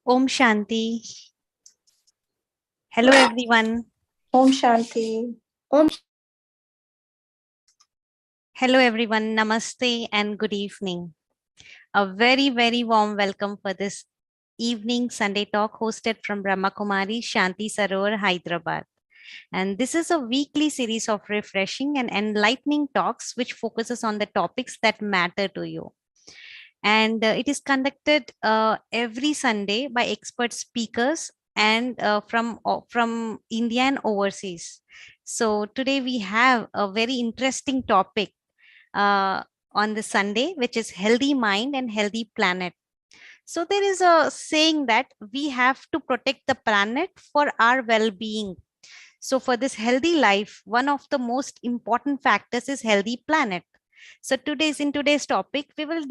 Om Shanti. Hello, everyone. Om Shanti. Hello, everyone. Namaste and good evening. A very, very warm welcome for this evening Sunday talk hosted from Brahma Kumari, Shanti Sarovar, Hyderabad. And this is a weekly series of refreshing and enlightening talks which focuses on the topics that matter to you. And it is conducted every Sunday by expert speakers and from India and overseas. So today we have a very interesting topic on the Sunday, which is healthy mind and healthy planet. So there is a saying that we have to protect the planet for our well-being. So for this healthy life, one of the most important factors is healthy planet. So today's topic, we will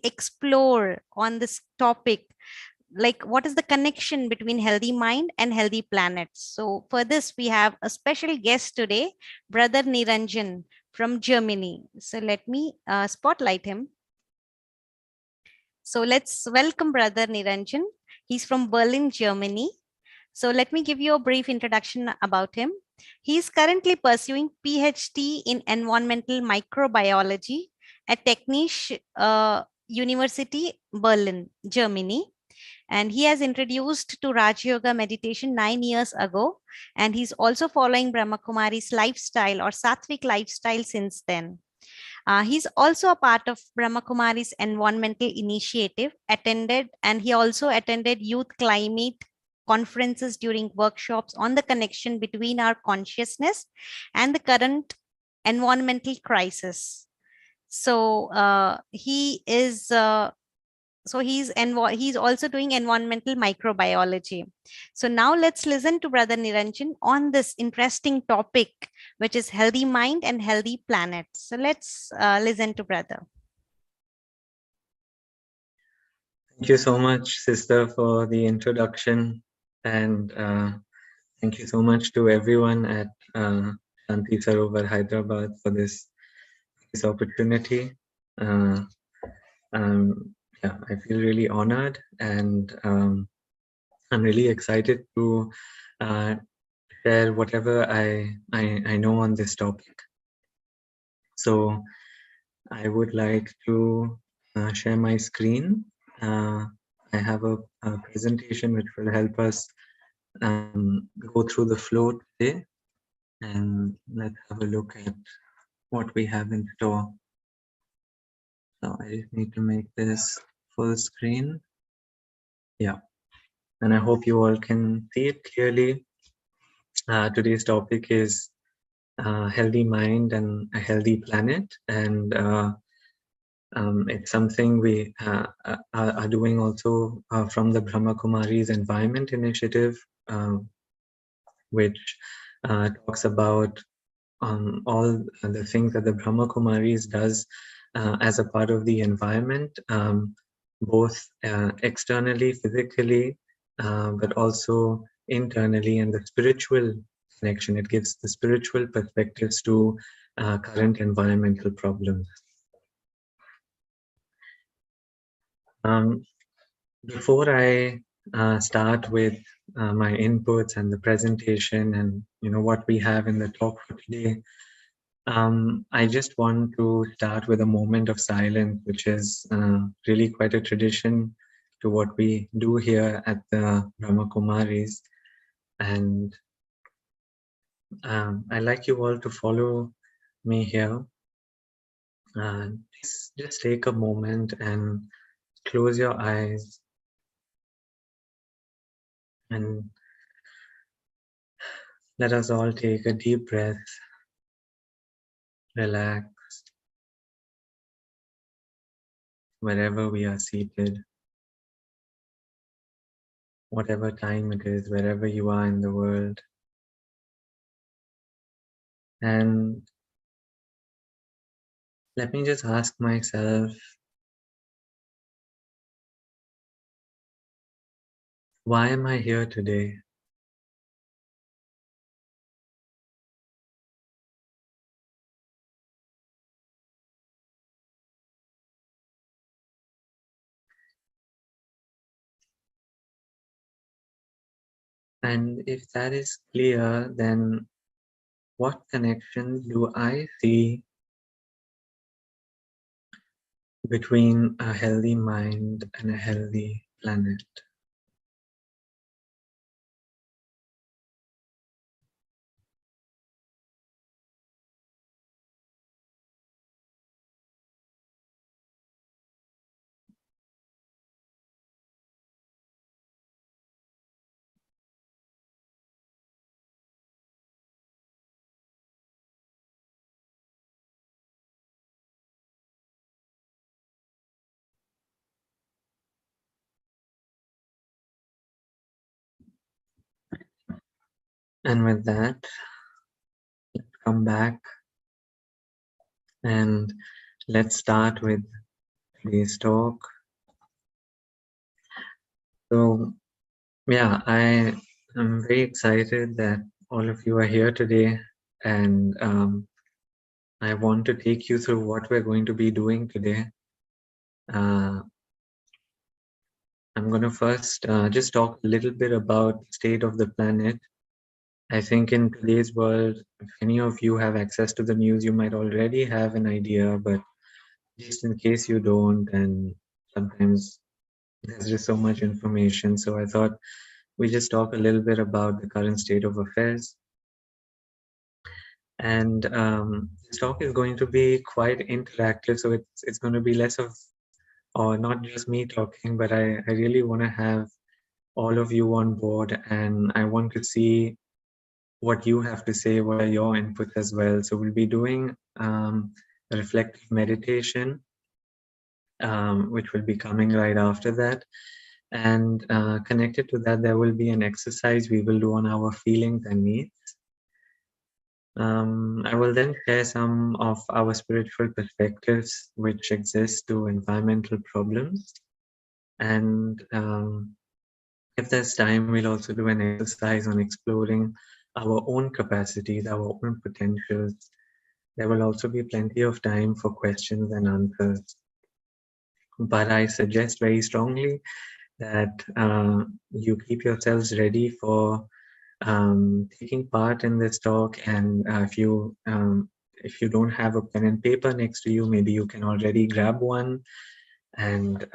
explore on this topic, like what is the connection between healthy mind and healthy planet. So for this, we have a special guest today, Brother Niranjan from Germany. So let me spotlight him. So let's welcome Brother Niranjan. He's from Berlin, Germany. So let me give you a brief introduction about him. He is currently pursuing PhD in environmental microbiology at Technische University, Berlin, Germany. And he has introduced to Raj Yoga meditation 9 years ago. And he's also following Brahma Kumari's lifestyle or Sattvic lifestyle since then. He's also a part of Brahma Kumari's environmental initiative, and he also attended youth climate conferences during workshops on the connection between our consciousness and the current environmental crisis. So he's also doing environmental microbiology. So now let's listen to Brother Niranjan on this interesting topic, which is healthy mind and healthy planet. So let's listen to Brother. Thank you so much, sister, for the introduction, and thank you so much to everyone at Shanti Sarovar, Hyderabad, for this opportunity. Yeah, I feel really honored, and I'm really excited to share whatever I know on this topic. So I would like to share my screen. I have a presentation which will help us go through the flow today, and let's have a look at what we have in store. So I just need to make this full screen. Yeah, and I hope you all can see it clearly. Today's topic is healthy mind and a healthy planet, and it's something we are doing also from the Brahma Kumari's Environment Initiative, which talks about all the things that the Brahma Kumaris does as a part of the environment, both externally, physically, but also internally, and the spiritual connection. It gives the spiritual perspectives to current environmental problems. Before I start with my inputs and the presentation and what we have in the talk for today, I just want to start with a moment of silence, which is really quite a tradition to what we do here at the Brahma Kumaris. And I'd like you all to follow me here. Just take a moment and close your eyes and let us all take a deep breath, relax wherever we are seated, whatever time it is, wherever you are in the world. And let me just ask myself, why am I here today? And if that is clear, then what connection do I see between a healthy mind and a healthy planet? And with that, come back and let's start with today's talk. So, yeah, I am very excited that all of you are here today, and I want to take you through what we're going to be doing today. I'm going to first just talk a little bit about the state of the planet. I think in today's world, if any of you have access to the news, you might already have an idea, but just in case you don't, and sometimes there's just so much information. So I thought we just talk a little bit about the current state of affairs. And this talk is going to be quite interactive, so it's going to be less of, or not just me talking, but I really want to have all of you on board, and I want to see what you have to say, what are your inputs as well. So we'll be doing a reflective meditation, which will be coming right after that. And connected to that, there will be an exercise we will do on our feelings and needs. I will then share some of our spiritual perspectives which exist to environmental problems. And if there's time, we'll also do an exercise on exploring our own capacities, our own potentials. There will also be plenty of time for questions and answers. But I suggest very strongly that you keep yourselves ready for taking part in this talk. And if you don't have a pen and paper next to you, maybe you can already grab one. And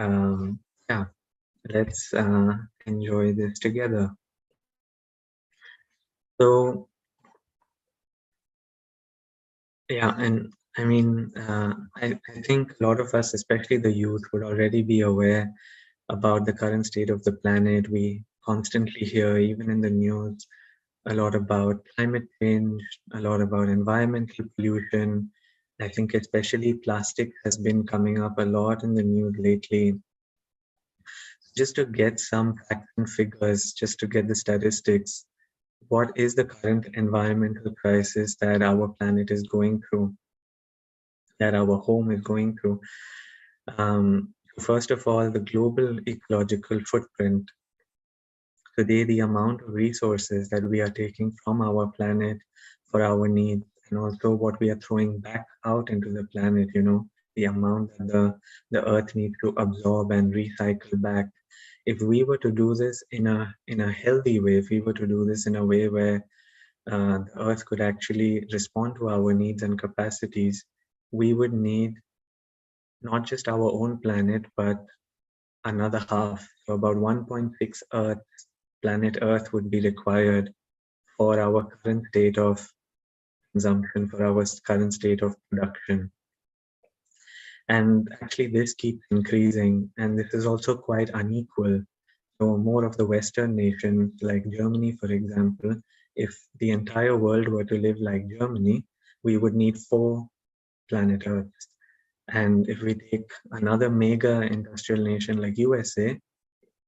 yeah, let's enjoy this together. So yeah, and I mean, I think a lot of us, especially the youth, would already be aware about the current state of the planet. We constantly hear, even in the news, a lot about climate change, a lot about environmental pollution. I think especially plastic has been coming up a lot in the news lately. Just to get some facts and figures, just to get the statistics, what is the current environmental crisis that our planet is going through, that our home is going through? First of all, the global ecological footprint. Today, the amount of resources that we are taking from our planet for our needs, and also what we are throwing back out into the planet, the amount that the earth needs to absorb and recycle back. If we were to do this in a healthy way, if we were to do this in a way where the earth could actually respond to our needs and capacities, we would need not just our own planet, but another half. So about 1.6 planet Earth would be required for our current state of consumption, for our current state of production. And actually this keeps increasing, and this is also quite unequal. So more of the Western nations, like Germany, for example, if the entire world were to live like Germany, we would need 4 planet Earths. And if we take another mega industrial nation like USA,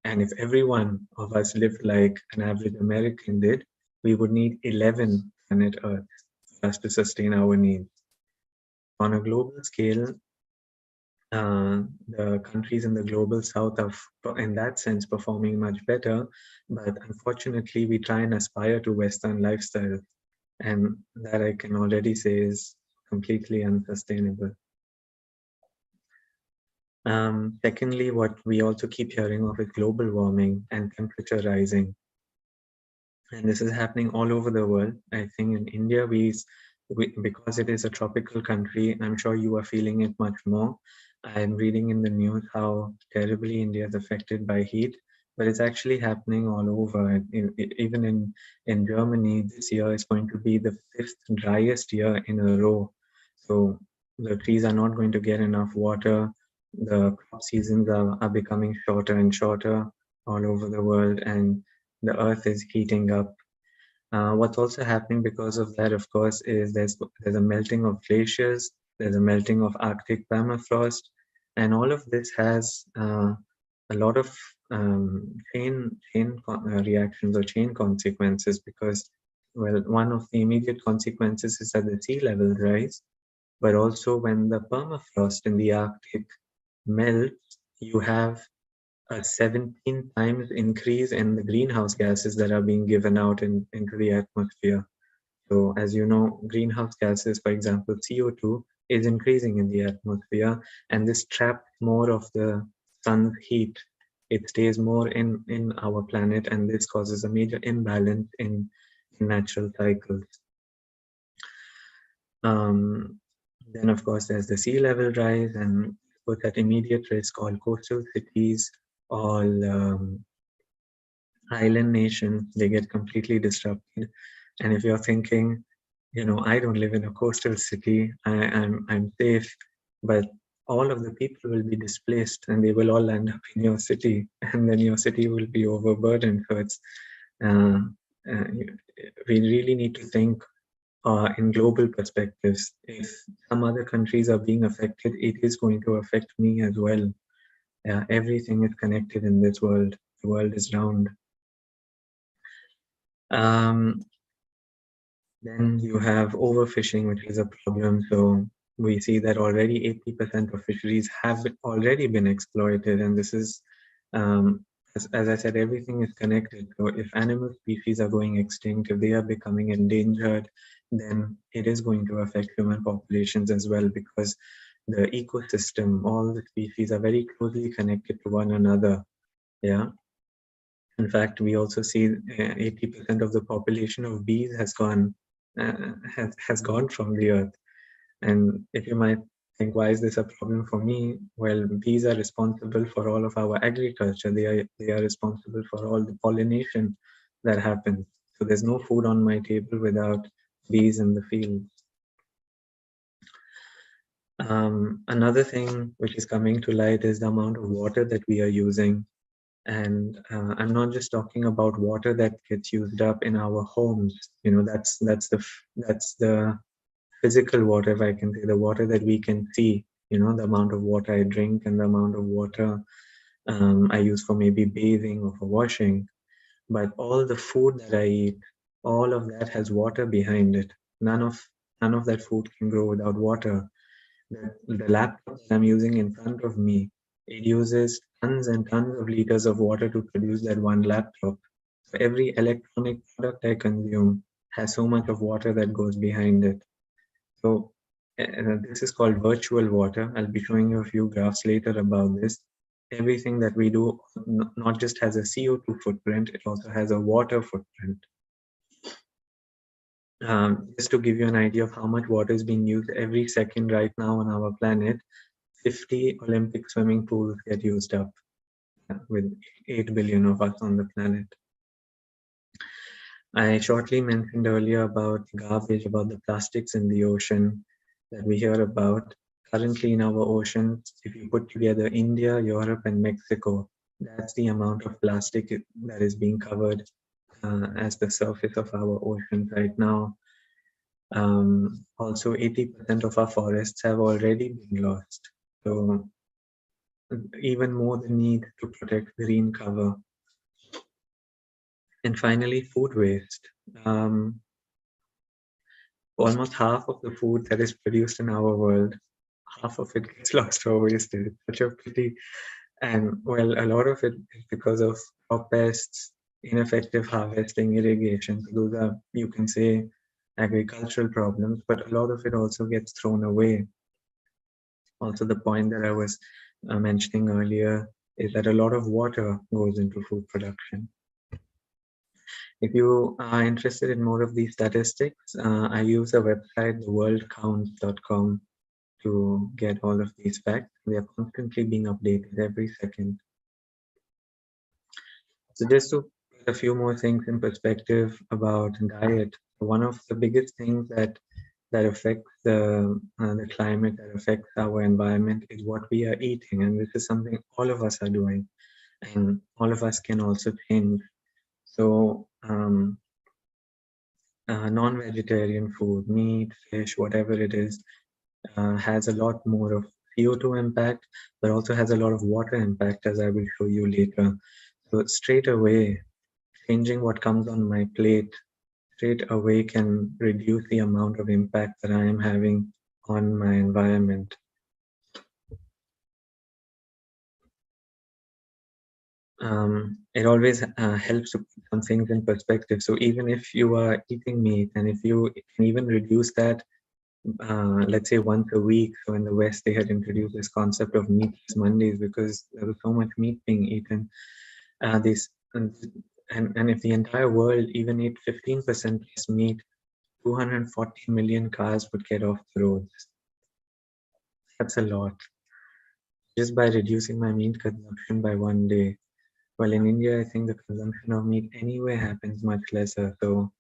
and if every one of us lived like an average American did, we would need 11 planet Earths for us to sustain our needs. On a global scale, the countries in the global south are, in that sense, performing much better. But unfortunately, we try and aspire to Western lifestyle. And that I can already say is completely unsustainable. Secondly, what we also keep hearing of is global warming and temperature rising. And this is happening all over the world. I think in India, because it is a tropical country, I'm sure you are feeling it much more. I'm reading in the news how terribly India is affected by heat, but it's actually happening all over. Even in Germany, this year is going to be the fifth driest year in a row. So the trees are not going to get enough water. The crop seasons are becoming shorter and shorter all over the world, and the earth is heating up. What's also happening because of that, of course, is there's a melting of glaciers, there's a melting of Arctic permafrost, and all of this has a lot of reactions or chain consequences. Because, well, one of the immediate consequences is that the sea level rise, but also when the permafrost in the Arctic melts, you have a 17 times increase in the greenhouse gases that are being given out into the atmosphere. So as you know, greenhouse gases, for example, CO2 is increasing in the atmosphere, and this traps more of the sun's heat. It stays more in our planet, and this causes a major imbalance in natural cycles. Um, then, of course, there's the sea level rise, and put at immediate risk all coastal cities, all island nations, they get completely disrupted. And if you're thinking, I don't live in a coastal city, I'm safe, but all of the people will be displaced and they will all end up in your city, and then your city will be overburdened. So it's uh, uh, we really need to think in global perspectives. If some other countries are being affected, it is going to affect me as well. Everything is connected in this world. The world is round. Um, then you have overfishing, which is a problem. So we see that already 80% of fisheries have already been exploited. And this is, as I said, everything is connected. So if animal species are going extinct, if they are becoming endangered, then it is going to affect human populations as well, because the ecosystem, all the species are very closely connected to one another. Yeah. In fact, we also see 80% of the population of bees has gone from the earth. And if you might think, why is this a problem for me? Well, bees are responsible for all of our agriculture. They are responsible for all the pollination that happens. So there's no food on my table without bees in the field. Another thing which is coming to light is the amount of water that we are using. And I'm not just talking about water that gets used up in our homes. That's the physical water, if I can say, the water that we can see. The amount of water I drink and the amount of water I use for maybe bathing or for washing. But all the food that I eat, all of that has water behind it. None of that food can grow without water. The laptop that I'm using in front of me, it uses tons and tons of liters of water to produce that one laptop. So every electronic product I consume has so much of water that goes behind it. So this is called virtual water. I'll be showing you a few graphs later about this. Everything that we do not just has a CO2 footprint, it also has a water footprint. Just to give you an idea of how much water is being used every second right now on our planet, 50 Olympic swimming pools get used up with 8 billion of us on the planet. I shortly mentioned earlier about garbage, about the plastics in the ocean that we hear about. Currently in our oceans, if you put together India, Europe, and Mexico, that's the amount of plastic that is being covered as the surface of our oceans right now. Also, 80% of our forests have already been lost. So even more the need to protect green cover. And finally, food waste. Almost half of the food that is produced in our world, half of it gets lost or wasted. It's such a pity. And well, a lot of it is because of crop pests, ineffective harvesting, irrigation. So those are, you can say, agricultural problems, but a lot of it also gets thrown away. Also, the point that I was mentioning earlier is that a lot of water goes into food production. If you are interested in more of these statistics, I use a website, theworldcounts.com, to get all of these facts. They are constantly being updated every second. So just to put a few more things in perspective about diet, one of the biggest things that affects the climate, that affects our environment, is what we are eating, and this is something all of us are doing, and all of us can also change. So non-vegetarian food, meat, fish, whatever it is, has a lot more of CO2 impact, but also has a lot of water impact, as I will show you later. So straight away, changing what comes on my plate straight away can reduce the amount of impact that I am having on my environment. It always helps to put some things in perspective. So even if you are eating meat, and if you can even reduce that, let's say once a week. So in the West, they had introduced this concept of meatless Mondays because there was so much meat being eaten. This and if the entire world even ate 15% less meat, 240 million cars would get off the roads. That's a lot. Just by reducing my meat consumption by one day. Well, in India, I think the consumption of meat anyway happens much lesser. So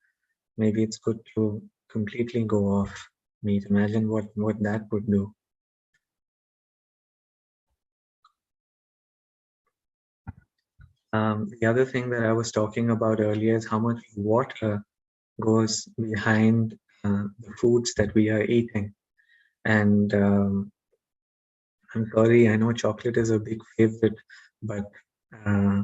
maybe it's good to completely go off meat. Imagine what that would do. The other thing that I was talking about earlier is how much water goes behind the foods that we are eating. And I'm sorry, I know chocolate is a big favorite, but uh,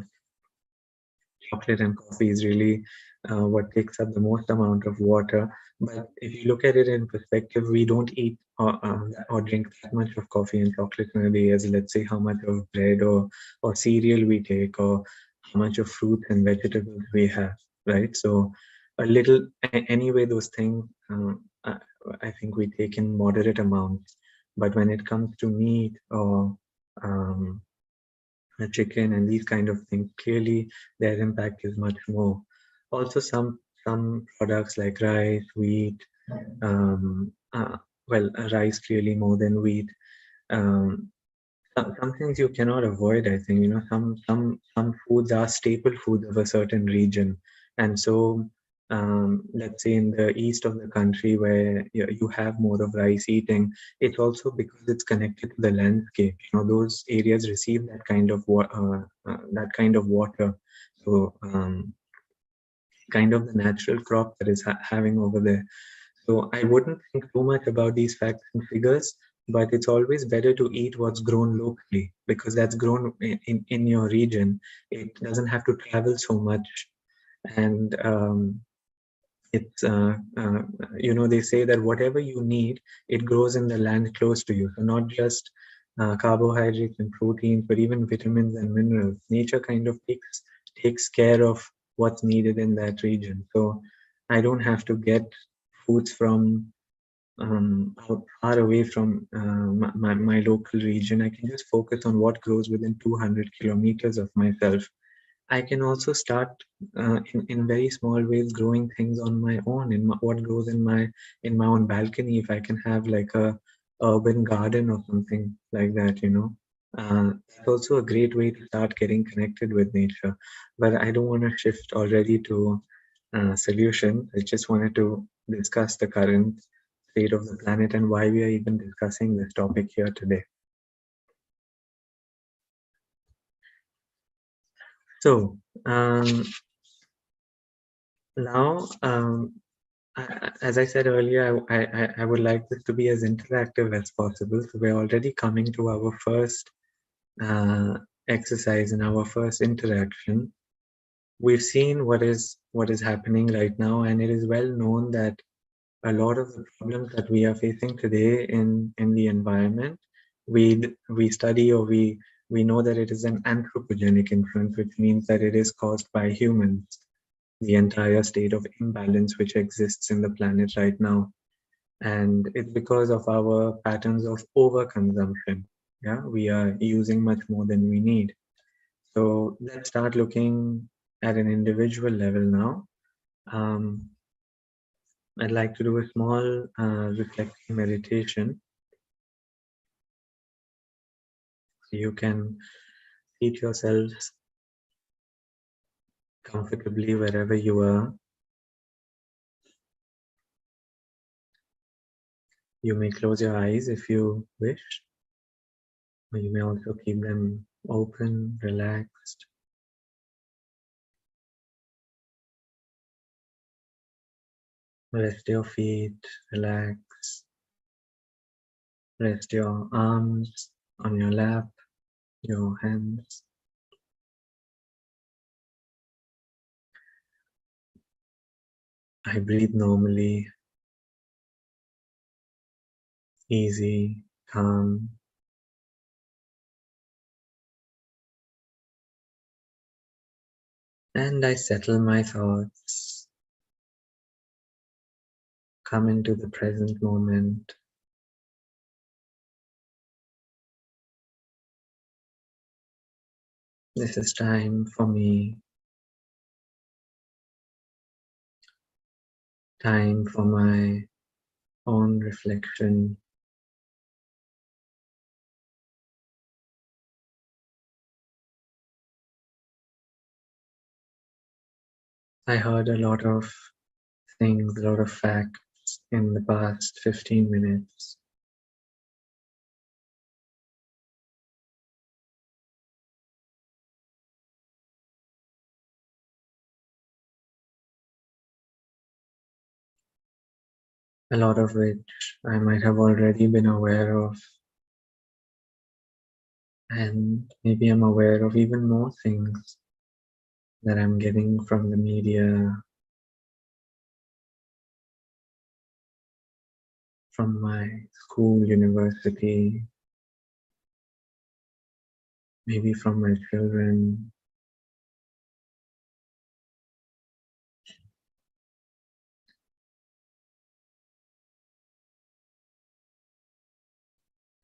chocolate and coffee is really what takes up the most amount of water. But if you look at it in perspective, we don't eat or drink that much of coffee and chocolate in a day as, let's say, how much of bread or cereal we take, or how much of fruits and vegetables we have, right? So a little, anyway, those things, I think we take in moderate amounts. But when it comes to meat or um, chicken and these kind of things, clearly their impact is much more. Also, some products like rice, wheat, um, well, rice clearly more than wheat. Um, some things you cannot avoid. I think, some foods are staple foods of a certain region, and so let's say in the east of the country where you have more of rice eating, it's also because it's connected to the landscape. Those areas receive that kind of water, so kind of the natural crop that is having over there. So I wouldn't think too much about these facts and figures, but it's always better to eat what's grown locally because that's grown in your region. It doesn't have to travel so much. And it's, they say that whatever you need, it grows in the land close to you. So not just carbohydrates and proteins, but even vitamins and minerals. Nature kind of takes care of what's needed in that region. So I don't have to get foods from far away from my local region. I can just focus on what grows within 200 kilometers of myself. I can also start in very small ways growing things on my own, what grows in my own balcony. If I can have like a urban garden or something like that. It's also a great way to start getting connected with nature. But I don't want to shift already to solution. I just wanted to discuss the current state of the planet and why we are even discussing this topic here today. So now, as I said earlier, I would like this to be as interactive as possible. So we're already coming to our first exercise and our first interaction. We've seen what is happening right now, and it is well known that a lot of the problems that we are facing today in the environment, we study, or we know that it is an anthropogenic influence, which means that it is caused by humans, the entire state of imbalance which exists in the planet right now. And it's because of our patterns of overconsumption. Yeah, we are using much more than we need. So let's start looking at an individual level now. I'd like to do a small reflecting meditation. You can seat yourselves comfortably wherever you are. You may close your eyes if you wish, or you may also keep them open, relaxed. Rest your feet, relax. Rest your arms on your lap, your hands. I breathe normally, easy, calm. And I settle my thoughts, come into the present moment. This is time for me, time for my own reflection. I heard a lot of things, a lot of facts in the past 15 minutes. A lot of which I might have already been aware of, and maybe I'm aware of even more things that I'm getting from the media, from my school, university, maybe from my children.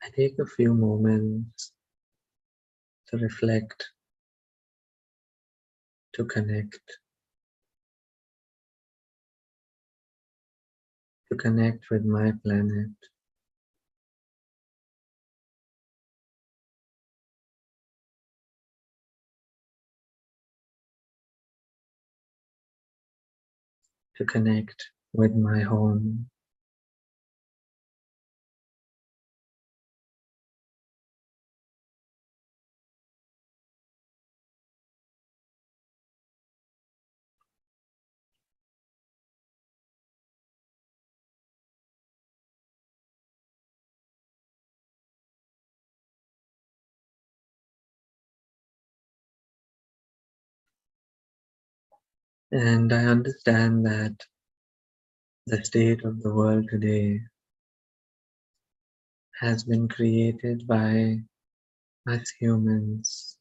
I take a few moments to reflect, to connect with my planet, to connect with my home. And I understand that the state of the world today has been created by us humans,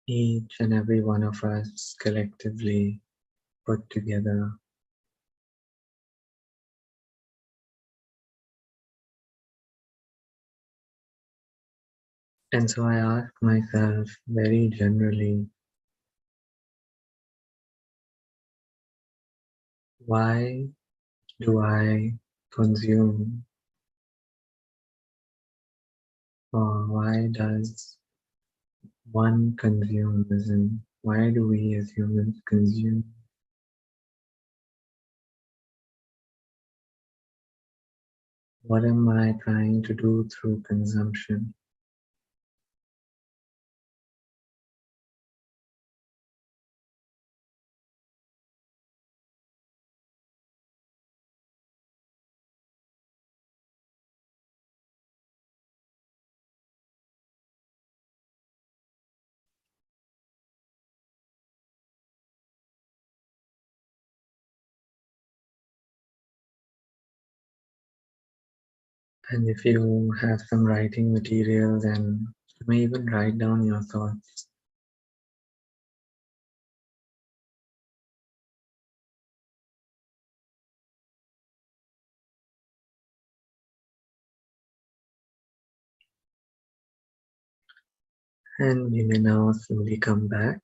each and every one of us collectively put together. And so I ask myself very generally, why do I consume, or why does one consume, as in, why do we as humans consume? What am I trying to do through consumption? And if you have some writing material, then you may even write down your thoughts. And you may now slowly come back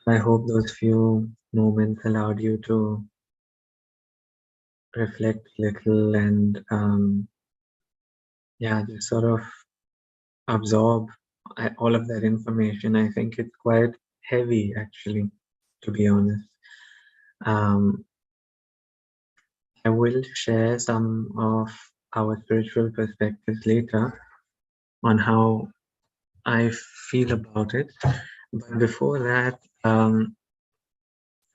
I hope those few moments allowed you to reflect a little and yeah, just sort of absorb all of that information. I think it's quite heavy, actually, to be honest. Um, I will share some of our spiritual perspectives later on how I feel about it. But before that,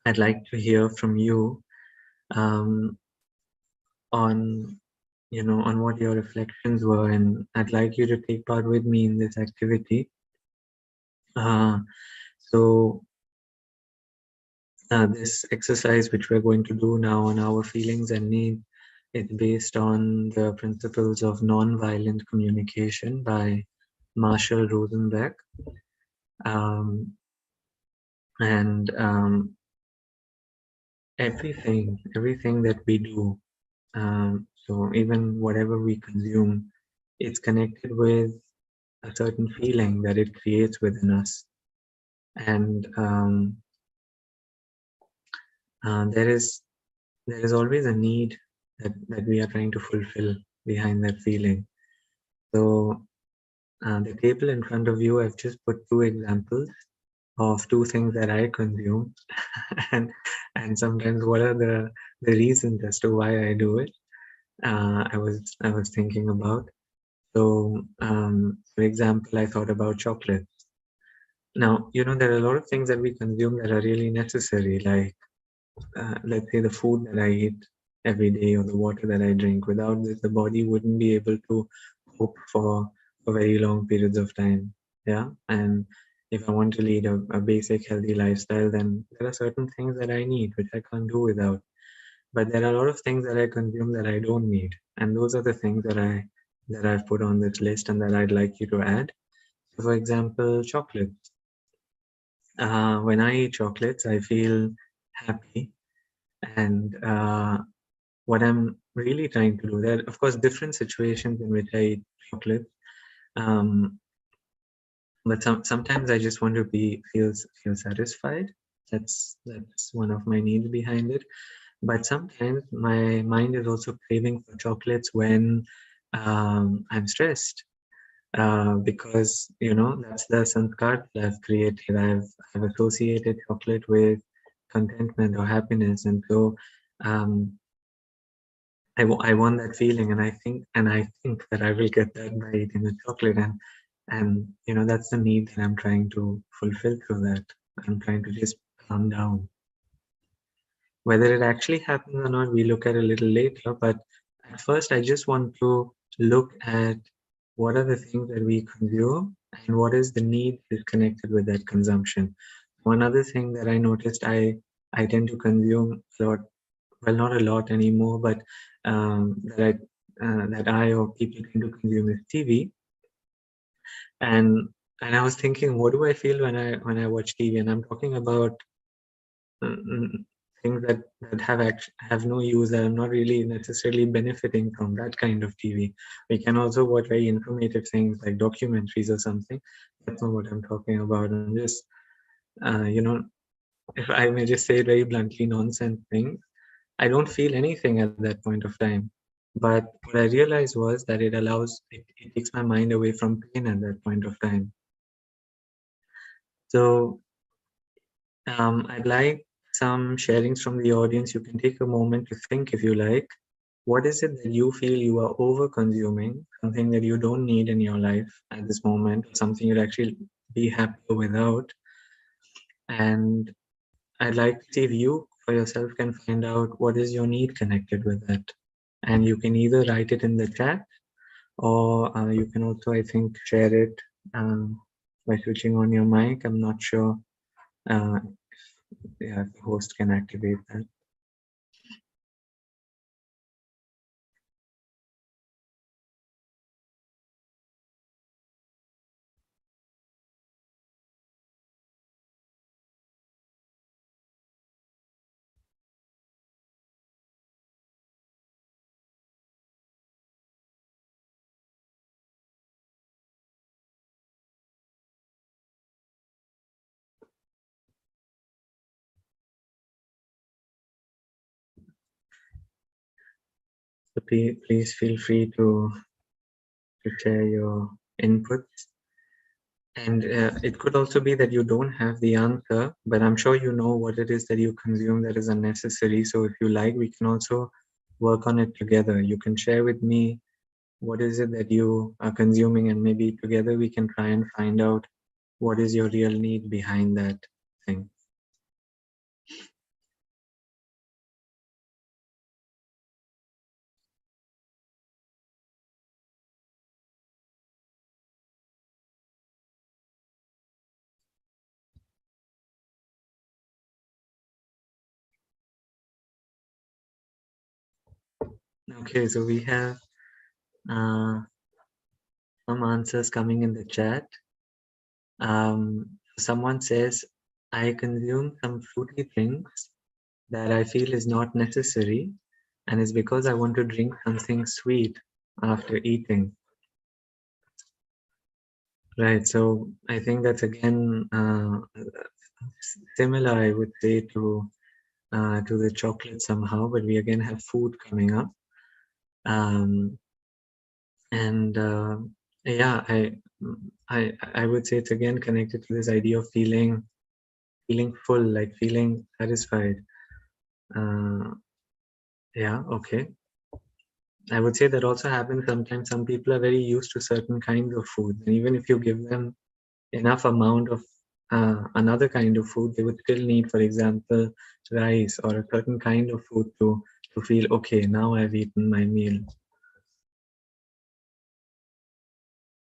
I'd like to hear from you um, on on what your reflections were, and I'd like you to take part with me in this activity. So this exercise, which we're going to do now on our feelings and needs, is based on the principles of nonviolent communication by Marshall Rosenberg. And everything that we do, so even whatever we consume, it's connected with a certain feeling that it creates within us. And there is always a need that we are trying to fulfill behind that feeling. So the table in front of you, I've just put two examples of two things that I consume, and sometimes what are the reasons as to why I do it. I was thinking about. So, for example, I thought about chocolate. Now, there are a lot of things that we consume that are really necessary, like let's say the food that I eat every day or the water that I drink. Without this, the body wouldn't be able to cope for very long periods of time. Yeah, and if I want to lead a basic healthy lifestyle, then there are certain things that I need which I can't do without. But there are a lot of things that I consume that I don't need, and those are the things that I've put on this list and that I'd like you to add. So, for example, chocolate. When I eat chocolates, I feel happy, and what I'm really trying to do, there are, of course, different situations in which I eat chocolate, um, but sometimes I just want to feel satisfied. That's one of my needs behind it. But sometimes my mind is also craving for chocolates when I'm stressed, because that's the sanskar that I've created. I've associated chocolate with contentment or happiness, and so um, I want that feeling, and I think that I will get that by eating the chocolate, and that's the need that I'm trying to fulfill through that. I'm trying to just calm down. Whether it actually happens or not, we look at a little later. But at first, I just want to look at what are the things that we consume and what is the need that is connected with that consumption. One other thing that I noticed, I tend to consume a lot, well, not a lot anymore, but that I or people tend to consume is TV. And I was thinking, what do I feel when I watch TV? And I'm talking about things that have no use, that I'm not really necessarily benefiting from that kind of TV. We can also watch very informative things like documentaries or something. That's not what I'm talking about. I'm just, if I may just say it very bluntly, nonsense things. I don't feel anything at that point of time. But what I realized was that it takes my mind away from pain at that point of time. So I'd like some sharings from the audience. You can take a moment to think, if you like. What is it that you feel you are over consuming, something that you don't need in your life at this moment, or something you'd actually be happier without? And I'd like to see if you for yourself can find out what is your need connected with that. And you can either write it in the chat, or you can also, I think, share it by switching on your mic. I'm not sure if the host can activate that. So please feel free to share your inputs. And it could also be that you don't have the answer, but I'm sure you know what it is that you consume that is unnecessary. So if you like, we can also work on it together. You can share with me what is it that you are consuming, and maybe together we can try and find out what is your real need behind that thing. Okay, so we have some answers coming in the chat. Someone says, I consume some fruity drinks that I feel is not necessary, and it's because I want to drink something sweet after eating. Right, so I think that's again similar, I would say, to the chocolate somehow, but we again have food coming up. And yeah, I would say it's again connected to this idea of feeling full, like feeling satisfied. Yeah, okay. I would say that also happens sometimes. Some people are very used to certain kinds of food, and even if you give them enough amount of another kind of food, they would still need, for example, rice or a certain kind of food to feel okay. Now I've eaten my meal.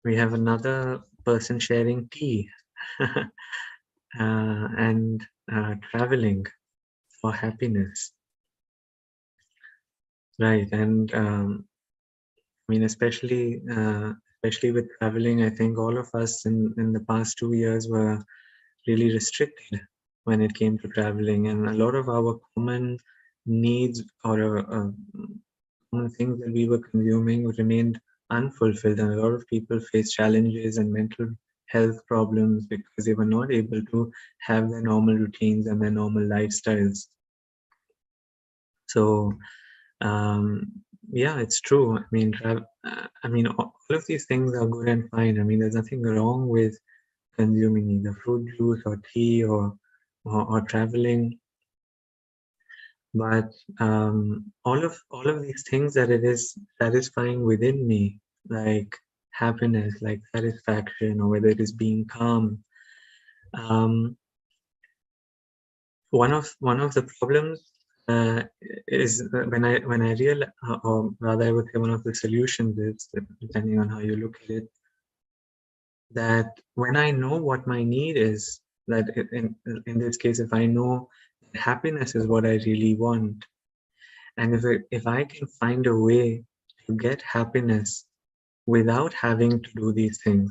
We have another person sharing tea and traveling for happiness, right? And I mean, especially with traveling, I think all of us in the past 2 years were really restricted when it came to traveling, and a lot of our common needs or common things that we were consuming remained unfulfilled, and a lot of people face challenges and mental health problems because they were not able to have their normal routines and their normal lifestyles. So yeah, it's true. I mean, all of these things are good and fine. I mean, there's nothing wrong with consuming either fruit juice or tea or traveling, but all of these things that it is satisfying within me, like happiness, like satisfaction, or whether it is being calm. One of the problems is when I real or rather I would say one of the solutions is, depending on how you look at it, that when I know what my need is, that in this case, if I know that happiness is what I really want, and if I can find a way to get happiness without having to do these things,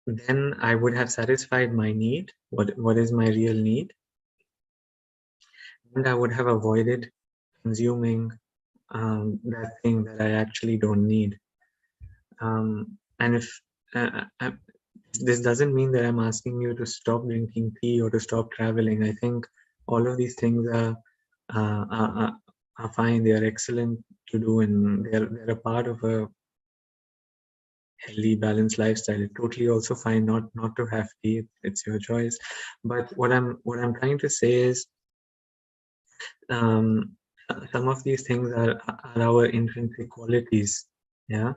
then I would have satisfied my need, what is my real need, and I would have avoided consuming that thing that I actually don't need. And if this doesn't mean that I'm asking you to stop drinking tea or to stop traveling. I think all of these things uh, are, are, are fine. They are excellent to do, and they're a part of a healthy, balanced lifestyle. It's totally also fine not to have tea. It's your choice. But what I'm trying to say is, um, some of these things are our intrinsic qualities. Yeah.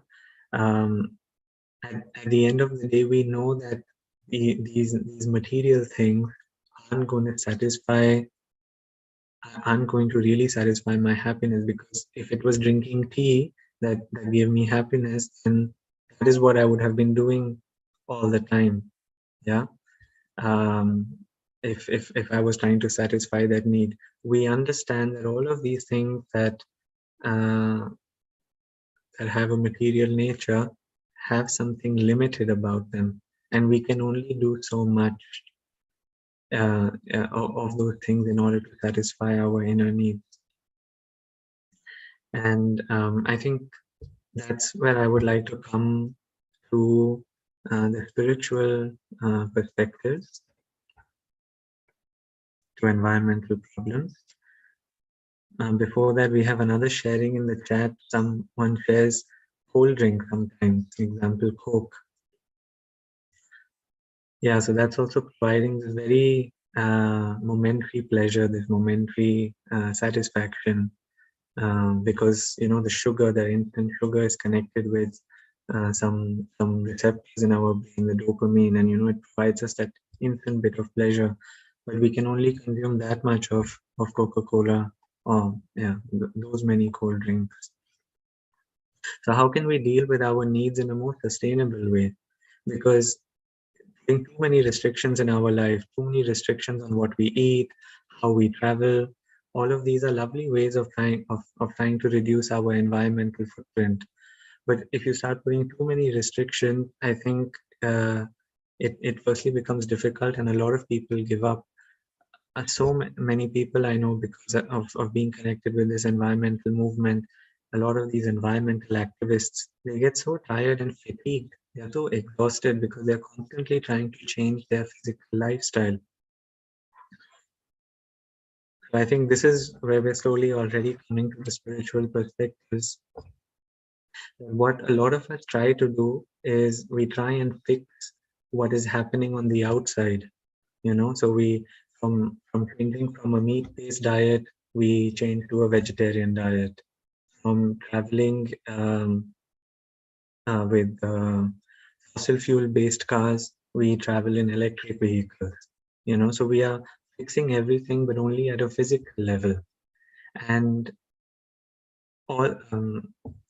Um, at the end of the day, we know that these material things aren't going to satisfy, aren't going to really satisfy my happiness, because if it was drinking tea that gave me happiness, then that is what I would have been doing all the time. Yeah. Um, if I was trying to satisfy that need, we understand that all of these things uh, that have a material nature have something limited about them, and we can only do so much of those things in order to satisfy our inner needs. And I think that's where I would like to come to the spiritual perspectives to environmental problems. Before that, we have another sharing in the chat. Someone shares cold drink sometimes, example Coke. Yeah, so that's also providing this very momentary pleasure, this momentary satisfaction, because the sugar, the instant sugar, is connected with some receptors in our brain, the dopamine, and it provides us that instant bit of pleasure. But we can only consume that much of Coca-Cola, or those many cold drinks. So how can we deal with our needs in a more sustainable way? Because too many restrictions in our life, too many restrictions on what we eat, how we travel. All of these are lovely ways of trying to reduce our environmental footprint. But if you start putting too many restrictions, I think it firstly becomes difficult, and a lot of people give up. Many people I know, because of being connected with this environmental movement, a lot of these environmental activists, they get so tired and fatigued. They're so exhausted because they're constantly trying to change their physical lifestyle. So I think this is where we're slowly already coming to the spiritual perspectives. What a lot of us try to do is we try and fix what is happening on the outside. So we from changing from a meat-based diet, we change to a vegetarian diet. From traveling with fossil fuel-based cars, we travel in electric vehicles. So we are fixing everything, but only at a physical level. And all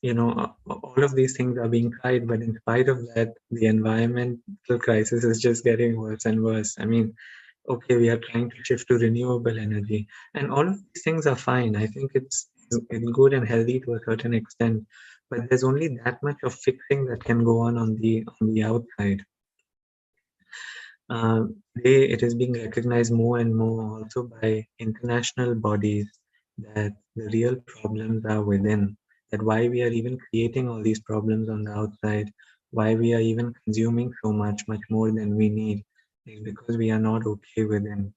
all of these things are being tried, but in spite of that, the environmental crisis is just getting worse and worse. I mean, okay, we are trying to shift to renewable energy, and all of these things are fine. I think it's good and healthy to a certain extent, but there's only that much of fixing that can go on the outside. Today, it is being recognized more and more also by international bodies that the real problems are within. That why we are even creating all these problems on the outside, why we are even consuming so much more than we need, is because we are not okay within.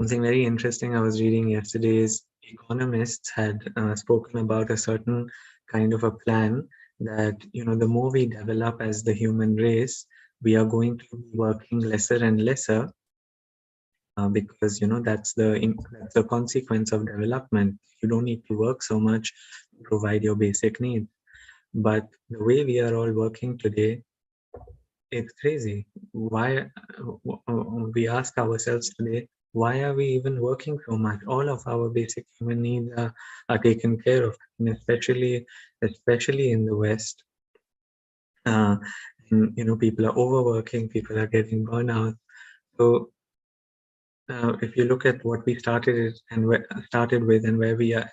Something very interesting I was reading yesterday is economists had spoken about a certain kind of a plan that, the more we develop as the human race, we are going to be working lesser and lesser, because, that's the consequence of development. You don't need to work so much to provide your basic needs. But the way we are all working today, it's crazy. Why we ask ourselves today, why are we even working so much? All of our basic human needs are taken care of, and especially in the West. And, people are overworking, people are getting burnout. So if you look at what we started with and where we are,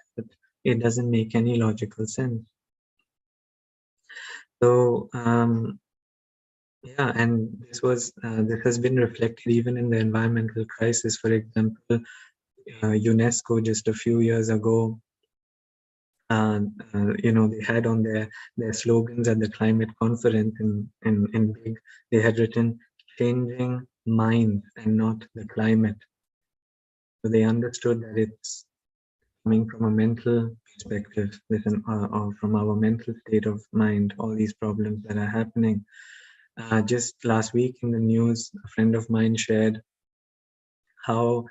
it doesn't make any logical sense. So yeah, and this has been reflected even in the environmental crisis. For example, UNESCO just a few years ago, they had on their slogans at the climate conference in big. They had written "changing minds and not the climate." So they understood that it's coming from a mental perspective, or from our mental state of mind. All these problems that are happening. Just last week in the news, a friend of mine shared how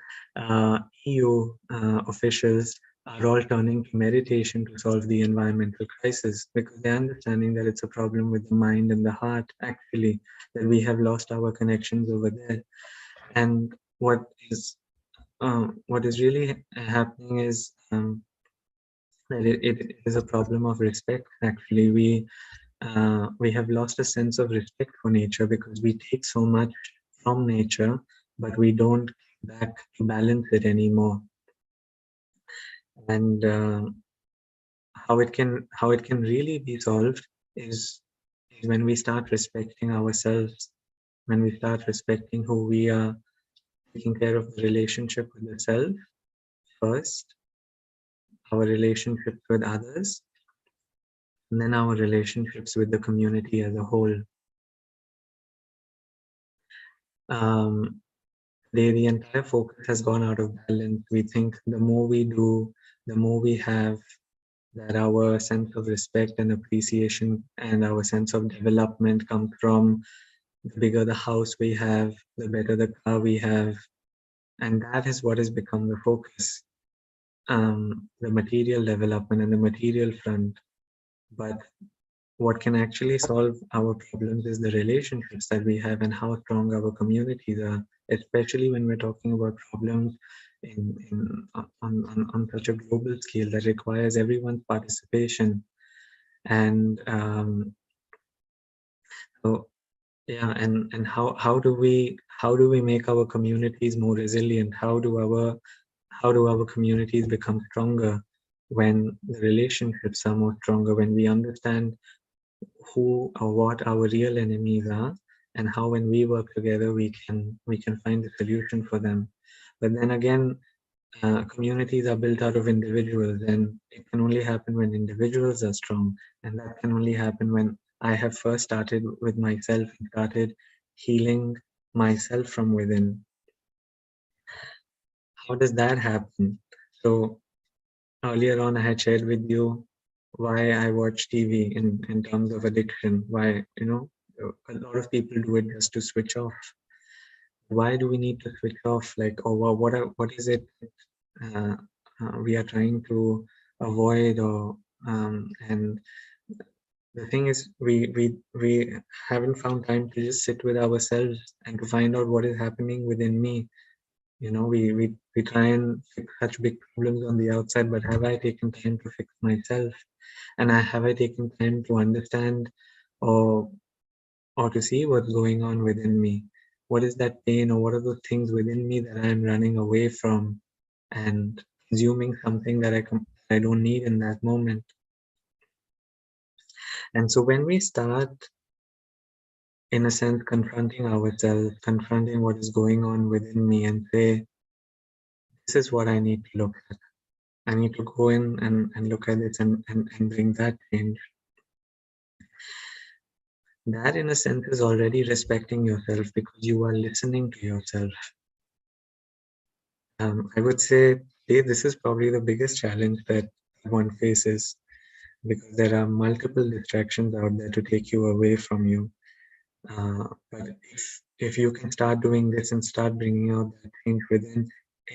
EU officials are all turning to meditation to solve the environmental crisis, because they're understanding that it's a problem with the mind and the heart, actually, that we have lost our connections over there. And what is really happening is that it is a problem of respect. Actually, we have lost a sense of respect for nature because we take so much from nature, but we don't back to balance it anymore. And how it can really be solved is when we start respecting ourselves, when we start respecting who we are, taking care of the relationship with the self first, our relationships with others, and then our relationships with the community as a whole. the entire focus has gone out of balance. We think the more we do, the more we have, that our sense of respect and appreciation and our sense of development comes from the bigger the house we have, the better the car we have. And that is what has become the focus, the material development and the material front. But what can actually solve our problems is the relationships that we have and how strong our communities are, especially when we're talking about problems on such a global scale that requires everyone's participation. And so yeah, and how do we make our communities more resilient? How do our communities become stronger when the relationships are more stronger, when we understand who or what our real enemies are, and how when we work together we can find a solution for them. But then again, communities are built out of individuals, and it can only happen when individuals are strong, and that can only happen when I have first started with myself and started healing myself from within. How does that happen? So earlier on, I had shared with you why I watch TV in terms of addiction. Why, a lot of people do it just to switch off. Why do we need to switch off? Like, or what is it uh, we are trying to avoid? Or and the thing is, we haven't found time to just sit with ourselves and to find out what is happening within me. We try and fix such big problems on the outside, but have I taken time to fix myself? And have I taken time to understand or or to see what's going on within me? What is that pain, or what are those things within me that I'm running away from and consuming something that I don't need in that moment? And so when we start, in a sense, confronting ourselves, confronting what is going on within me, and say, this is what I need to look at. I need to go in and look at it and bring that change. That, in a sense, is already respecting yourself because you are listening to yourself. I would say this is probably the biggest challenge that one faces, because there are multiple distractions out there to take you away from you. But if you can start doing this and start bringing out that change within,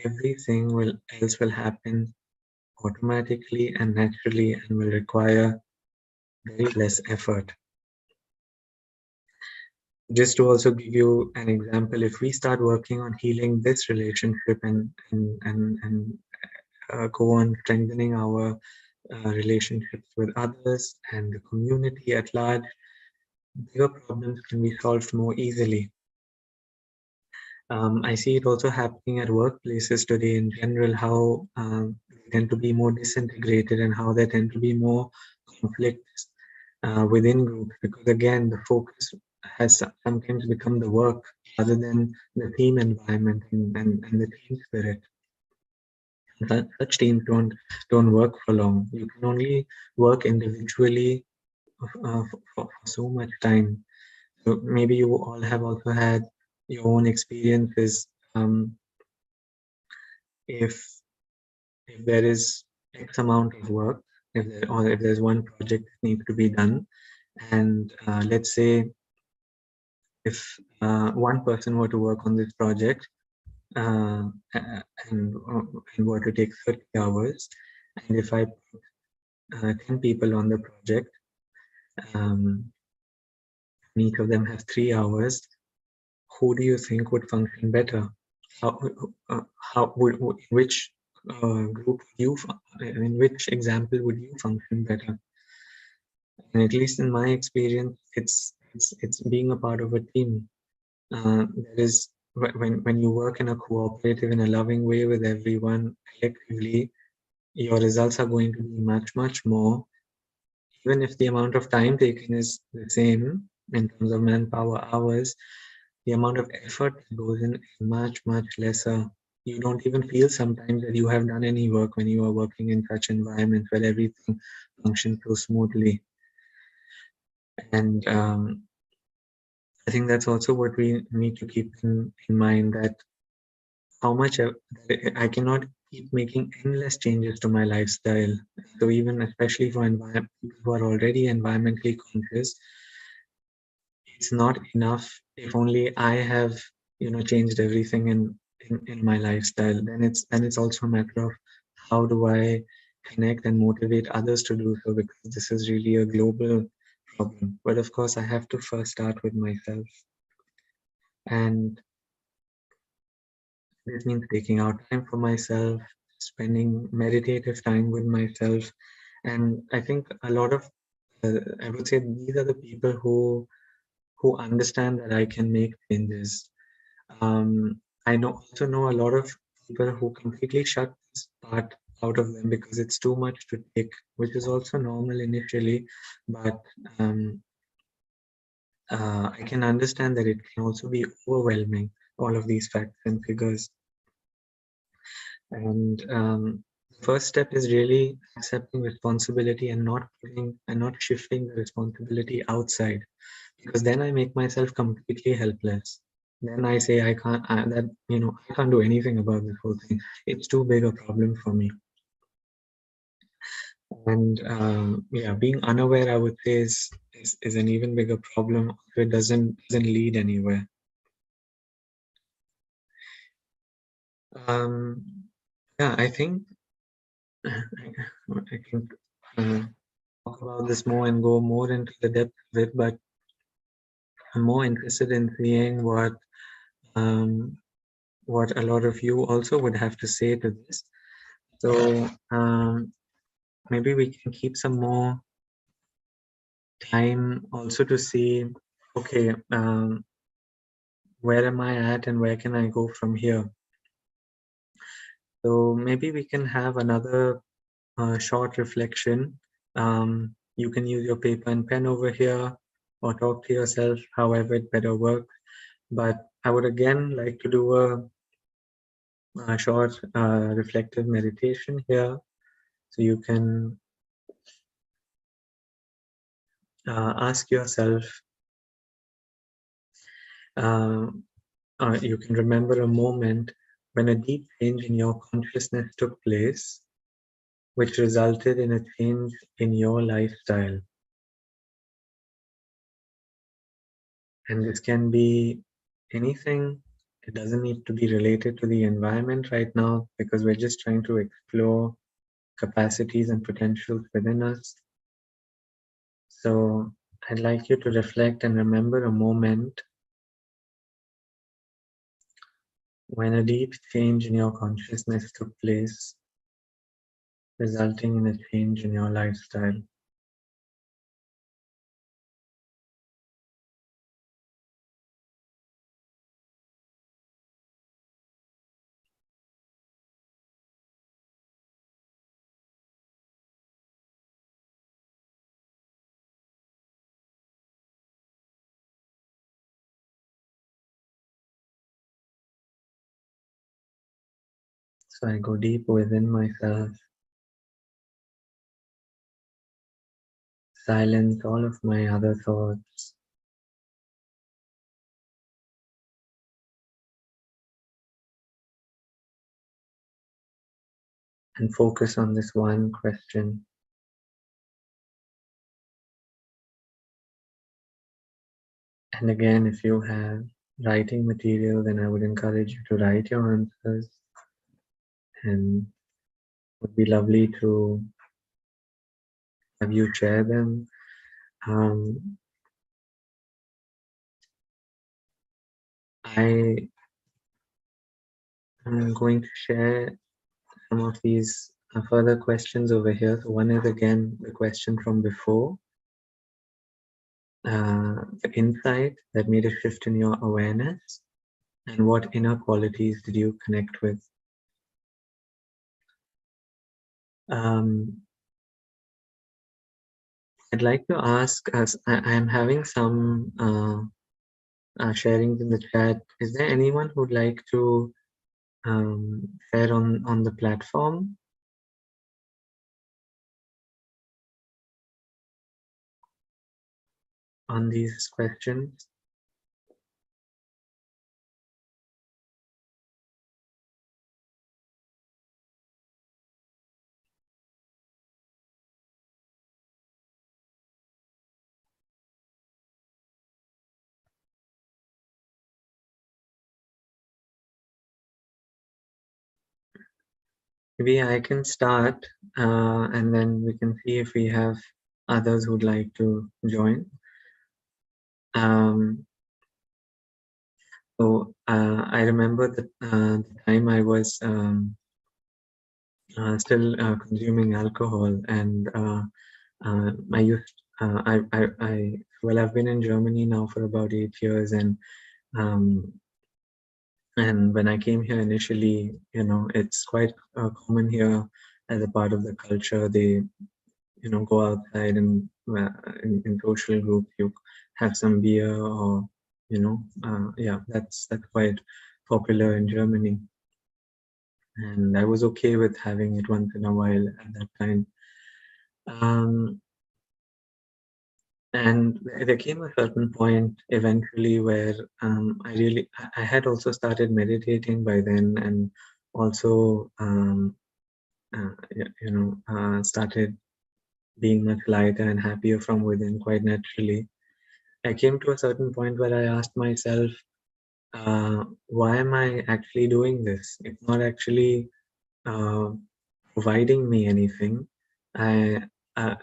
everything else will happen automatically and naturally and will require very less effort. Just to also give you an example, if we start working on healing this relationship and go on strengthening our relationships with others and the community at large, bigger problems can be solved more easily. I see it also happening at workplaces today in general, how they tend to be more disintegrated and how there tend to be more conflicts within groups, because again, the focus has sometimes become the work rather than the team environment and the team spirit. Such teams don't work for long. You can only work individually for so much time. So maybe you all have also had your own experiences. If there is X amount of work, if there's one project that needs to be done, and let's say if one person were to work on this project uh, and were to take 30 hours, and if I put 10 people on the project, um, and each of them has 3 hours, who do you think would function better? How in which group would in which example would you function better? And at least in my experience, it's being a part of a team. There is when you work in a cooperative and a loving way with everyone collectively, your results are going to be much more, even if the amount of time taken is the same in terms of manpower hours. The amount of effort that goes in is much lesser. You don't even feel sometimes that you have done any work when you are working in such environments where everything functions so smoothly. And I think that's also what we need to keep in mind, that how much I cannot keep making endless changes to my lifestyle. So even especially for people who are already environmentally conscious, it's not enough if only I have, changed everything in my lifestyle. Then it's also a matter of how do I connect and motivate others to do so, because this is really a global problem. But of course, I have to first start with myself. And this means taking out time for myself, spending meditative time with myself. And I think a lot of, I would say these are the people who understand that I can make changes. I also know a lot of people who completely shut this part out of them because it's too much to take, which is also normal initially, but I can understand that it can also be overwhelming, all of these facts and figures. And the first step is really accepting responsibility and not shifting the responsibility outside, because then I make myself completely helpless. Then I say I can't do anything about this whole thing. It's too big a problem for me. And yeah, being unaware, I would say, is an even bigger problem. It doesn't lead anywhere. Yeah, I think I can talk about this more and go more into the depth of it, but I'm more interested in seeing what a lot of you also would have to say to this. So maybe we can keep some more time also to see, okay, where am I at and where can I go from here? So maybe we can have another short reflection. You can use your paper and pen over here or talk to yourself, however it better works. But I would again like to do a short reflective meditation here. So you can ask yourself, you can remember a moment when a deep change in your consciousness took place, which resulted in a change in your lifestyle. And this can be anything. It doesn't need to be related to the environment right now, because we're just trying to explore capacities and potentials within us. So I'd like you to reflect and remember a moment when a deep change in your consciousness took place, resulting in a change in your lifestyle. So I go deep within myself, silence all of my other thoughts, and focus on this one question. And again, if you have writing material, then I would encourage you to write your answers, and it would be lovely to have you share them. I am going to share some of these further questions over here. So one is again the question from before. The insight that made a shift in your awareness, and what inner qualities did you connect with? I'd like to ask, as I am having some sharings in the chat, is there anyone who'd like to share on the platform? On these questions? maybe I can start, and then we can see if we have others who'd like to join. So I remember the time I was still consuming alcohol, and I used well, I've been in Germany now for about 8 years, um, and when I came here initially, it's quite common here as a part of the culture. They go outside and in social groups you have some beer, or yeah, that's quite popular in Germany, and I was okay with having it once in a while at that time. And there came a certain point eventually where I had also started meditating by then, and also started being much lighter and happier from within quite naturally. I came to a certain point where I asked myself, why am I actually doing this? It's not actually uh, providing me anything. I, I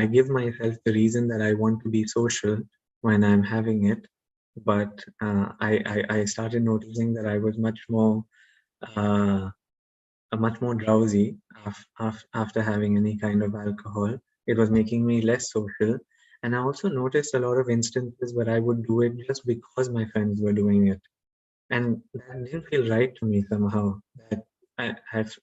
give myself the reason that I want to be social when I'm having it, but I started noticing that I was uh, much more drowsy after having any kind of alcohol. It was making me less social. And I also noticed a lot of instances where I would do it just because my friends were doing it. And that didn't feel right to me somehow. That I have,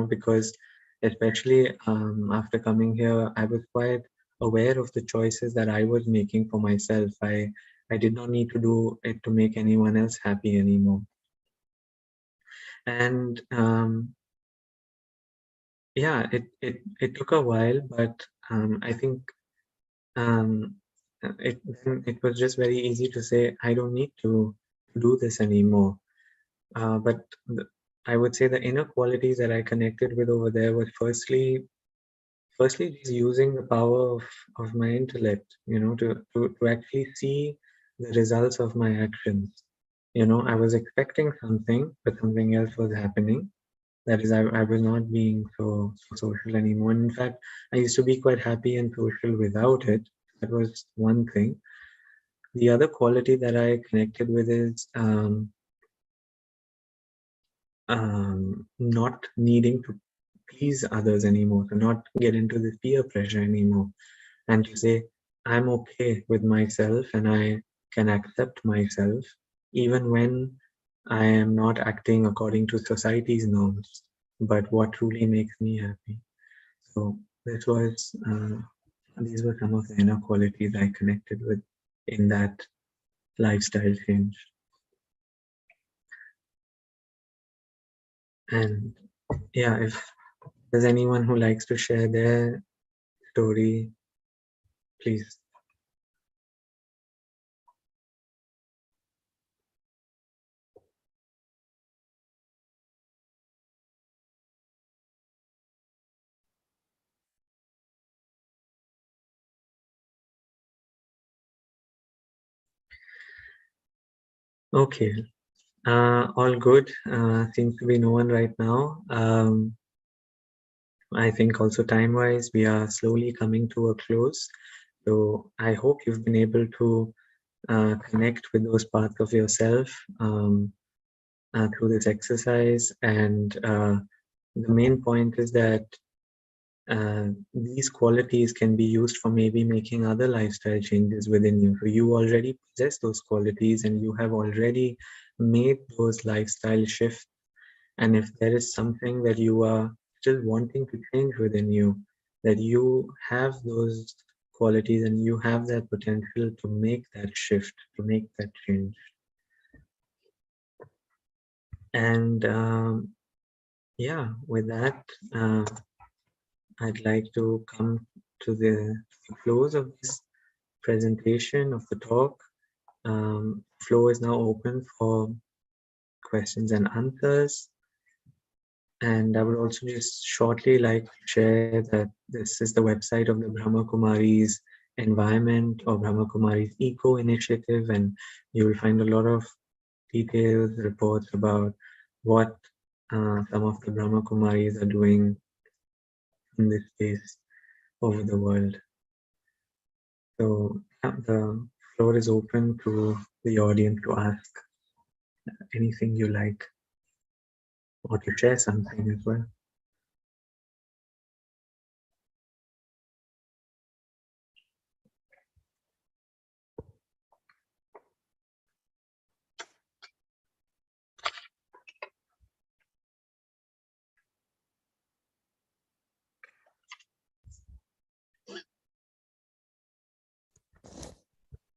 because especially after coming here, I was quite aware of the choices that I was making for myself. I did not need to do it to make anyone else happy anymore. And yeah, it took a while, but I think um, it was just very easy to say I don't need to do this anymore. But I would say the inner qualities that I connected with over there was firstly just using the power of my intellect, to actually see the results of my actions. I was expecting something, but something else was happening. That is, I was not being so social anymore. And in fact, I used to be quite happy and social without it. That was one thing. The other quality that I connected with is not needing to please others anymore, to not get into the peer pressure anymore, and to say, I'm okay with myself and I can accept myself even when I am not acting according to society's norms, but what truly makes me happy. So these were some of the inner qualities I connected with in that lifestyle change. And yeah, if there's anyone who likes to share their story, please. Okay, all good. Seems to be no one right now. I think also time-wise, we are slowly coming to a close. So I hope you've been able to connect with those parts of yourself through this exercise. And the main point is that these qualities can be used for maybe making other lifestyle changes within you. So you already possess those qualities and you have already made those lifestyle shifts. And if there is something that you are still wanting to change within you, that you have those qualities and you have that potential to make that shift, to make that change. And yeah, with that, I'd like to come to the close of this presentation of the talk. Floor is now open for questions and answers. And I would also just shortly like to share that this is the website of the Brahma Kumari's environment or Brahma Kumari's eco initiative, and you will find a lot of details, reports about what some of the Brahma Kumaris are doing in this space over the world. So the floor is open to the audience to ask anything you like or to share something as well.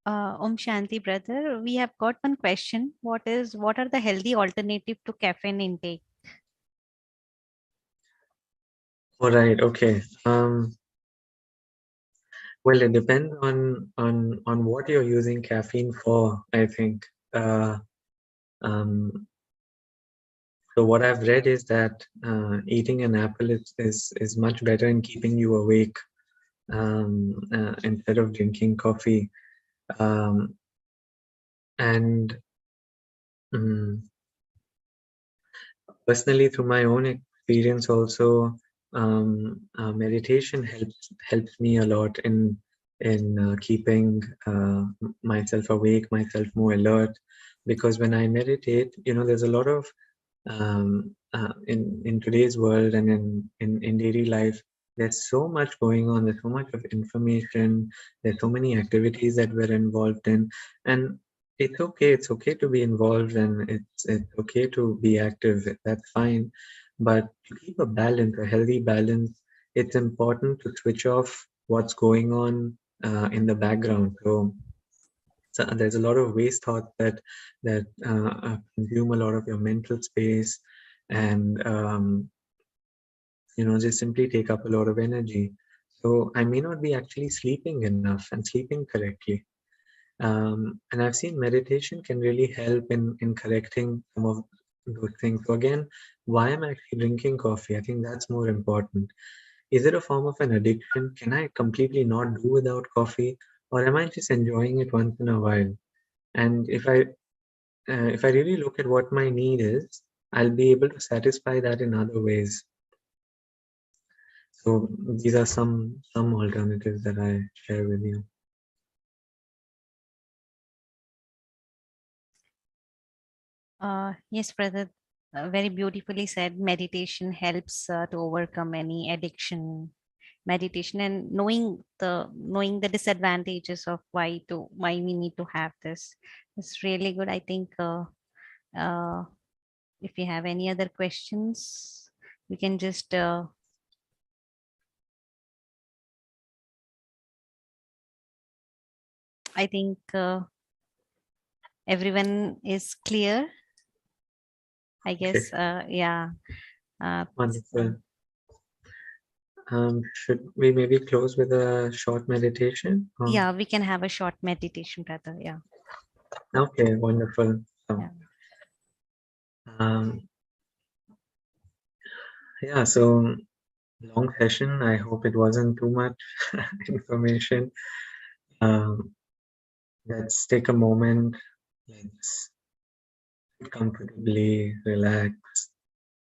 Om Shanti, brother. We have got one question. What are the healthy alternative to caffeine intake? All right. Okay. Well, it depends on what you're using caffeine for, I think. Um, so what I've read is that eating an apple is much better in keeping you awake instead of drinking coffee. Um, and mm, Personally, through my own experience, also meditation helps me a lot in keeping myself awake, myself more alert. Because when I meditate, there's a lot of in today's world and in daily life, there's so much going on. There's so much of information. There's so many activities that we're involved in, and it's okay. It's okay to be involved, and it's okay to be active. That's fine, but to keep a balance, a healthy balance, it's important to switch off what's going on in the background. So there's a lot of waste thoughts that consume a lot of your mental space, and just simply take up a lot of energy. So I may not be actually sleeping enough and sleeping correctly. And I've seen meditation can really help in correcting some of those things. So again, why am I actually drinking coffee? I think that's more important. Is it a form of an addiction? Can I completely not do without coffee? Or am I just enjoying it once in a while? And if I really look at what my need is, I'll be able to satisfy that in other ways. So these are some alternatives that I share with you. Yes, brother. Very beautifully said. Meditation helps to overcome any addiction. Meditation and knowing the disadvantages of why we need to have this is really good. I think uh, if you have any other questions, we can just I think everyone is clear. I Okay, guess yeah. So, wonderful. Should we maybe close with a short meditation? yeah, we can have a short meditation, brother. Yeah. Okay, wonderful. So, Yeah. um, yeah, so long session. I hope it wasn't too much information. Um, let's take a moment. Let's sit comfortably, relax,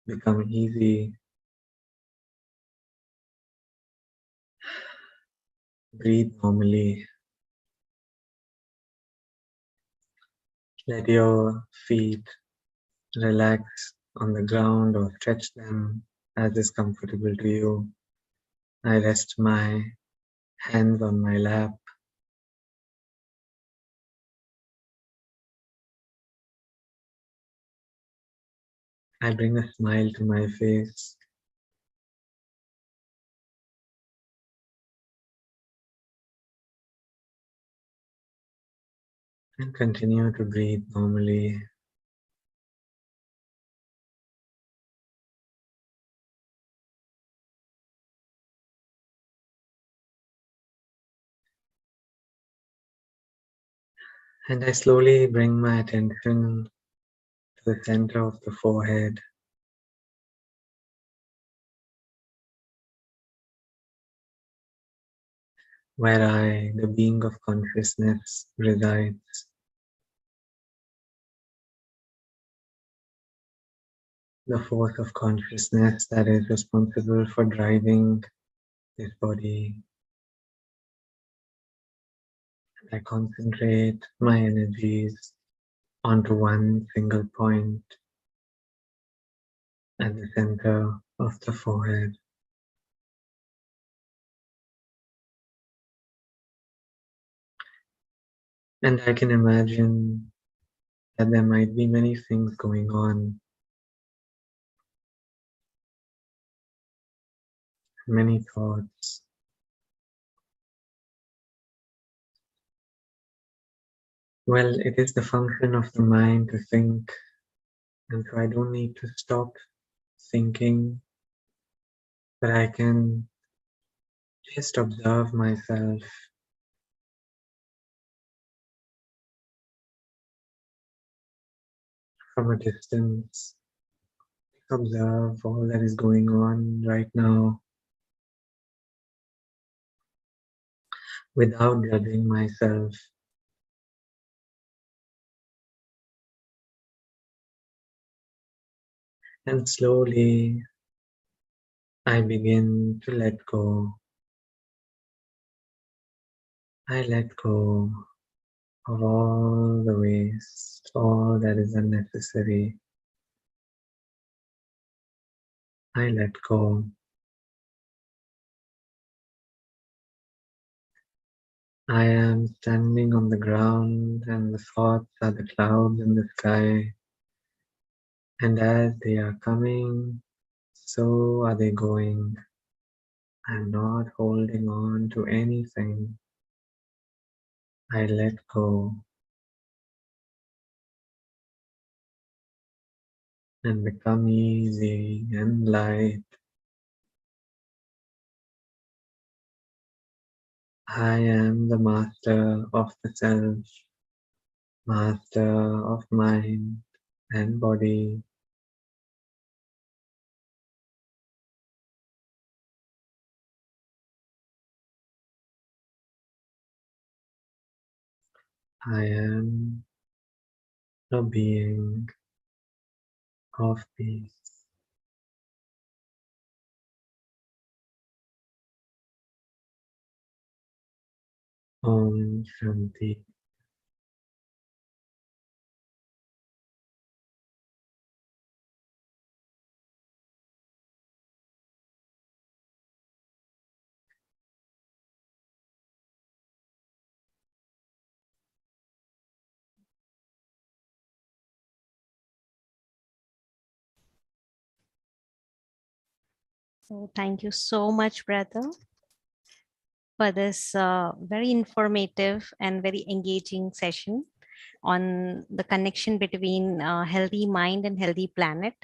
become easy, breathe normally. Let your feet relax on the ground or stretch them as is comfortable to you. I rest my hands on my lap. I bring a smile to my face and continue to breathe normally. And I slowly bring my attention to the center of the forehead, where the being of consciousness, resides. the force of consciousness that is responsible for driving this body. I concentrate my energies onto one single point at the center of the forehead. And I can imagine that there might be many things going on, many thoughts. Well, it is the function of the mind to think, and so I don't need to stop thinking, but I can just observe myself from a distance, observe all that is going on right now without judging myself. And slowly I begin to let go. I let go of all the waste, all that is unnecessary. I let go. I am standing on the ground and the thoughts are the clouds in the sky. And as they are coming, so are they going. I'm not holding on to anything. I let go and become easy and light. I am the master of the self, master of mind and body. I am a being of peace. Om Shanti. So thank you so much, brother, for this very informative and very engaging session on the connection between healthy mind and healthy planet.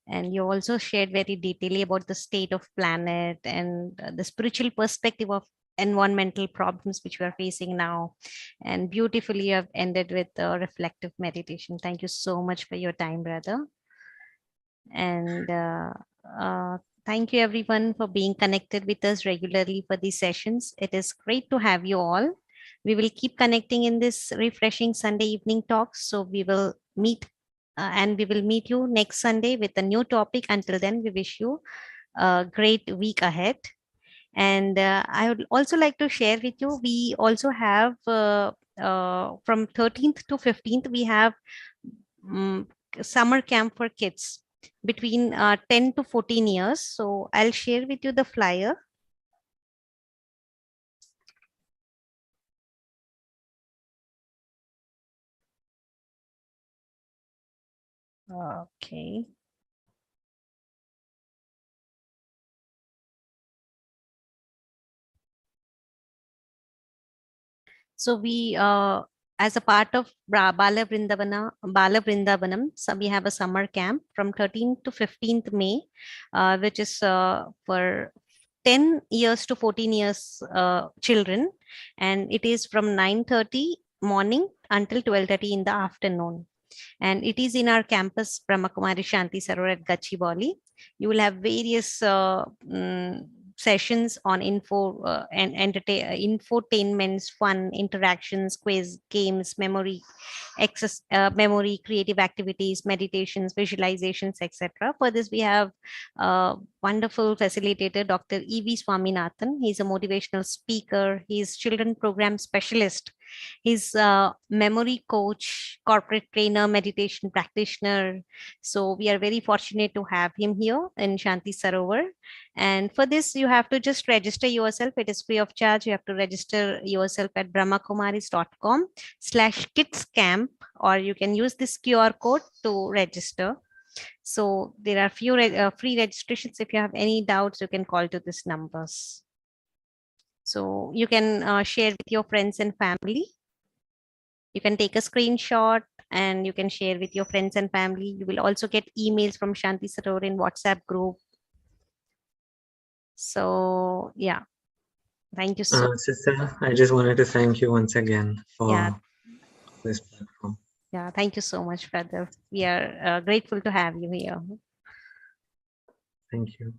And you also shared very detailedly about the state of planet and the spiritual perspective of environmental problems which we are facing now. And beautifully you have ended with reflective meditation. Thank you so much for your time, brother. And uh, thank you everyone for being connected with us regularly for these sessions. It is great to have you all. We will keep connecting in this refreshing Sunday evening talks. So we will meet and we will meet you next Sunday with a new topic. Until then, we wish you a great week ahead. And I would also like to share with you, we also have from 13th to 15th, we have um, summer camp for kids between 10 to 14 years. So I'll share with you the flyer. Okay. So we, as a part of Bala Vrindavanam, so we have a summer camp from 13th to 15th May, which is for 10 years to 14 years children, and it is from 9:30 morning until 12:30 in the afternoon. And it is in our campus, Brahmakumari Shanti Sarovar at Gachibowli. You will have various sessions on infotainments, fun interactions, quiz, games, memory, creative activities, meditations, visualizations, etc. For this, we have wonderful facilitator, Dr. E.V. Swaminathan. He's a motivational speaker. He's children program specialist. He's a memory coach, corporate trainer, meditation practitioner. So we are very fortunate to have him here in Shanti Sarovar. And for this, you have to just register yourself. It is free of charge. You have to register yourself at brahmakumaris.com/kidscamp, or you can use this QR code to register. So there are few free registrations. If you have any doubts, you can call to these numbers. So you can share with your friends and family. You can take a screenshot and you can share with your friends and family. You will also get emails from Shanti Sarovar in WhatsApp group. So yeah, thank you so much. Sister, I just wanted to thank you once again for this platform. Yeah, thank you so much, brother. We are grateful to have you here. Thank you.